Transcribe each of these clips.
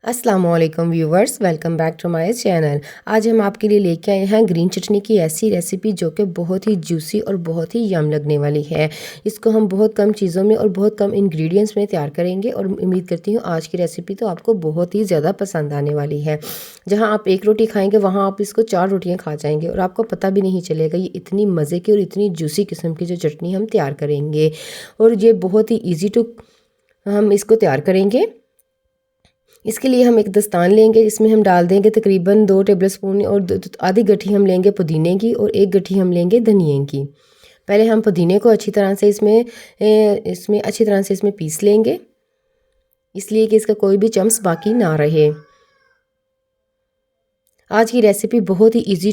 अस्सलाम वालेकुम viewers, welcome back to my channel. आज हम आपके लिए लेके आए हैं ग्रीन चटनी की ऐसी रेसिपी जो कि बहुत ही जूसी और बहुत ही यम लगने वाली है। इसको हम बहुत कम चीज़ों में और बहुत कम इंग्रेडिएंट्स में तैयार करेंगे और उम्मीद करती हूँ आज की रेसिपी तो आपको बहुत ही ज़्यादा पसंद आने वाली है। जहाँ आप एक रोटी खाएँगे वहाँ आप इसको 4 रोटियाँ खा जाएँगे और आपको पता भी नहीं चलेगा। ये इतनी मज़े की और इतनी जूसी किस्म की जो चटनी हम तैयार करेंगे और ये बहुत ही ईज़ी टू हम इसको तैयार करेंगे। इसके लिए हम एक दस्तान लेंगे, इसमें हम डाल देंगे तकरीबन 2 टेबलस्पून और आधी गट्ठी हम लेंगे पुदीने की और 1 गट्ठी हम लेंगे धनिए की। पहले हम पुदीने को अच्छी तरह से इसमें पीस लेंगे, इसलिए कि इसका कोई भी चम्स बाकी ना रहे। आज की रेसिपी बहुत ही इजी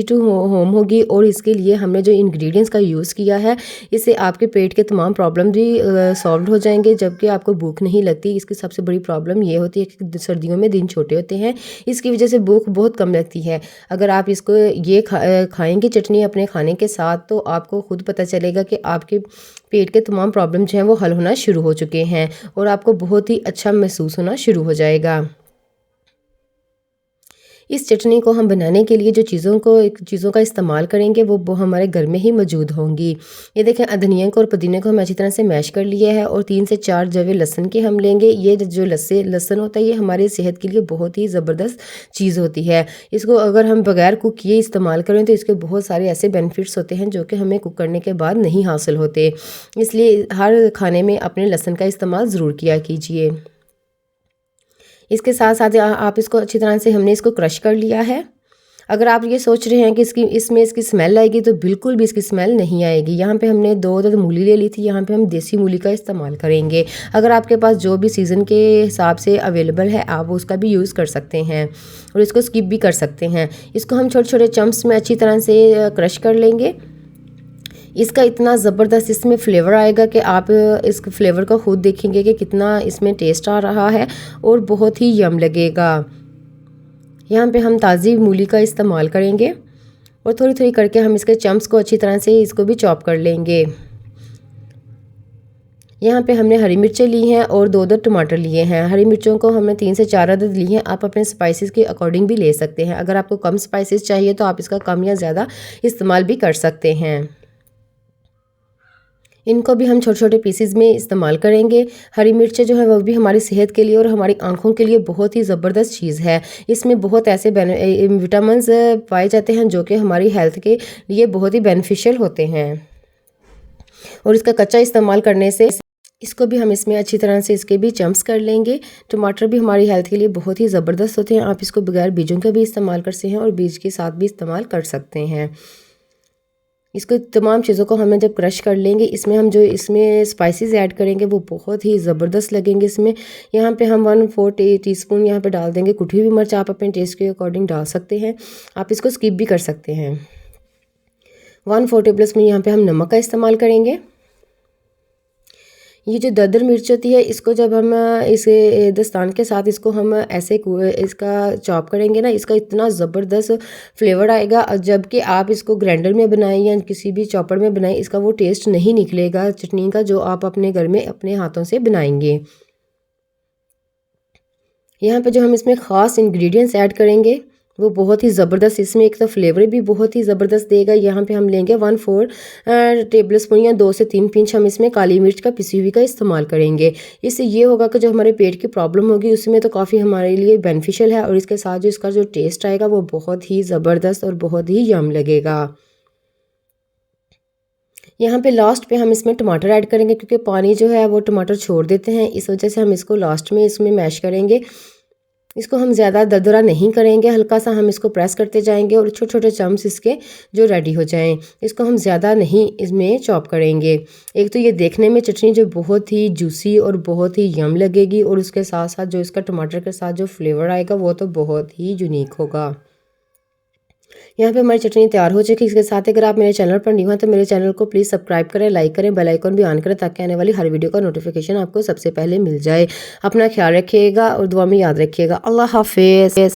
टू होम होगी और इसके लिए हमने जो इंग्रेडिएंट्स का यूज़ किया है इससे आपके पेट के तमाम प्रॉब्लम भी सॉल्व हो जाएंगे, जबकि आपको भूख नहीं लगती। इसकी सबसे बड़ी प्रॉब्लम ये होती है कि सर्दियों में दिन छोटे होते हैं, इसकी वजह से भूख बहुत कम लगती है। अगर आप इसको खाएँगे चटनी अपने खाने के साथ तो आपको खुद पता चलेगा कि आपके पेट के तमाम प्रॉब्लम जो हैं वो हल होना शुरू हो चुके हैं और आपको बहुत ही अच्छा महसूस होना शुरू हो जाएगा। इस चटनी को हम बनाने के लिए जो चीज़ों का इस्तेमाल करेंगे वो हमारे घर में ही मौजूद होंगी। ये देखें, धनिया को और पुदीने को हम अच्छी तरह से मैश कर लिया है और 3 से 4 जवे लहसुन के हम लेंगे। ये जो लहसुन होता है ये हमारी सेहत के लिए बहुत ही ज़बरदस्त चीज़ होती है। इसको अगर हम बगैर कुक किए इस्तेमाल करें तो इसके बहुत सारे ऐसे बेनिफिट्स होते हैं जो कि हमें कुक करने के बाद नहीं हासिल होते। इसलिए हर खाने में अपने लहसुन का इस्तेमाल ज़रूर किया कीजिए। इसके साथ साथ आप इसको अच्छी तरह से हमने इसको क्रश कर लिया है। अगर आप ये सोच रहे हैं कि इसकी स्मेल आएगी तो बिल्कुल भी इसकी स्मेल नहीं आएगी। यहाँ पे हमने 2 मूली ले ली थी, यहाँ पे हम देसी मूली का इस्तेमाल करेंगे। अगर आपके पास जो भी सीज़न के हिसाब से अवेलेबल है आप उसका भी यूज़ कर सकते हैं और इसको स्किप भी कर सकते हैं। इसको हम छोटे छोटे चम्प्स में अच्छी तरह से क्रश कर लेंगे। इसका इतना ज़बरदस्त इसमें फ़्लेवर आएगा कि आप इस फ्लेवर को खुद देखेंगे कि कितना इसमें टेस्ट आ रहा है और बहुत ही यम लगेगा। यहाँ पे हम ताज़ी मूली का इस्तेमाल करेंगे और थोड़ी थोड़ी करके हम इसके चम्प्स को अच्छी तरह से इसको भी चॉप कर लेंगे। यहाँ पे हमने हरी मिर्चें ली हैं और 2 टमाटर लिए हैं। हरी मिर्चों को हमने 3 से 4 अदद ली हैं। आप अपने स्पाइसेस के अकॉर्डिंग भी ले सकते हैं। अगर आपको कम स्पाइसेस चाहिए तो आप इसका कम या ज़्यादा इस्तेमाल भी कर सकते हैं। इनको भी हम छोटे छोटे पीसेस में इस्तेमाल करेंगे। हरी मिर्चें जो है वो भी हमारी सेहत के लिए और हमारी आंखों के लिए बहुत ही ज़बरदस्त चीज़ है। इसमें बहुत ऐसे विटामिन्स पाए जाते हैं जो कि हमारी हेल्थ के लिए बहुत ही बेनिफिशियल होते हैं और इसका कच्चा इस्तेमाल करने से इसको भी हम इसमें अच्छी तरह से इसके भी चम्प्स कर लेंगे। टमाटर भी हमारी हेल्थ के लिए बहुत ही ज़बरदस्त होते हैं। आप इसको बगैर बीजों का भी इस्तेमाल कर सकते हैं और बीज के साथ भी इस्तेमाल कर सकते हैं। इसको तमाम चीज़ों को हमें जब क्रश कर लेंगे, इसमें स्पाइसेस ऐड करेंगे वो बहुत ही ज़बरदस्त लगेंगे। इसमें यहाँ पे हम 1/4 टीस्पून यहाँ पे डाल देंगे कुटी हुई मिर्च। आप अपने टेस्ट के अकॉर्डिंग डाल सकते हैं, आप इसको स्किप भी कर सकते हैं। 1/4 टेबलस्पून यहाँ पे हम नमक का इस्तेमाल करेंगे। ये जो दरदर मिर्च होती है इसको जब हम इसे दस्तान के साथ इसको हम ऐसे इसका चॉप करेंगे ना, इसका इतना ज़बरदस्त फ्लेवर आएगा। जबकि आप इसको ग्राइंडर में बनाएं या किसी भी चॉपर में बनाएं, इसका वो टेस्ट नहीं निकलेगा चटनी का जो आप अपने घर में अपने हाथों से बनाएंगे। यहाँ पे जो हम इसमें ख़ास इंग्रेडिएंट्स ऐड करेंगे वो बहुत ही ज़बरदस्त, इसमें एक तो फ्लेवर भी बहुत ही ज़बरदस्त देगा। यहाँ पे हम लेंगे 1/4 टेबलस्पून या 2 से 3 पिंच हम इसमें काली मिर्च का पिसी हुई का इस्तेमाल करेंगे। इससे ये होगा कि जो हमारे पेट की प्रॉब्लम होगी उसमें तो काफ़ी हमारे लिए बेनिफिशियल है और इसके साथ जो इसका जो टेस्ट आएगा वो बहुत ही ज़बरदस्त और बहुत ही यम लगेगा। यहाँ पे लास्ट पे हम इसमें टमाटर ऐड करेंगे क्योंकि पानी जो है वो टमाटर छोड़ देते हैं, इस वजह से हम इसको लास्ट में इसमें मैश करेंगे। इसको हम ज़्यादा दरदरा नहीं करेंगे, हल्का सा हम इसको प्रेस करते जाएंगे और छोटे छोटे चम्प्स इसके जो रेडी हो जाएं। इसको हम ज़्यादा नहीं इसमें चॉप करेंगे। एक तो ये देखने में चटनी जो बहुत ही जूसी और बहुत ही यम लगेगी और उसके साथ साथ जो इसका टमाटर के साथ जो फ्लेवर आएगा वो तो बहुत ही यूनिक होगा। यहाँ पे हमारी चटनी तैयार हो चुकी है। इसके साथ अगर आप मेरे चैनल पर न्यू हैं तो मेरे चैनल को प्लीज़ सब्सक्राइब करें, लाइक करें, बेल आइकन भी ऑन करें ताकि आने वाली हर वीडियो का नोटिफिकेशन आपको सबसे पहले मिल जाए। अपना ख्याल रखिएगा और दुआ में याद रखिएगा। अल्लाह हाफिज़।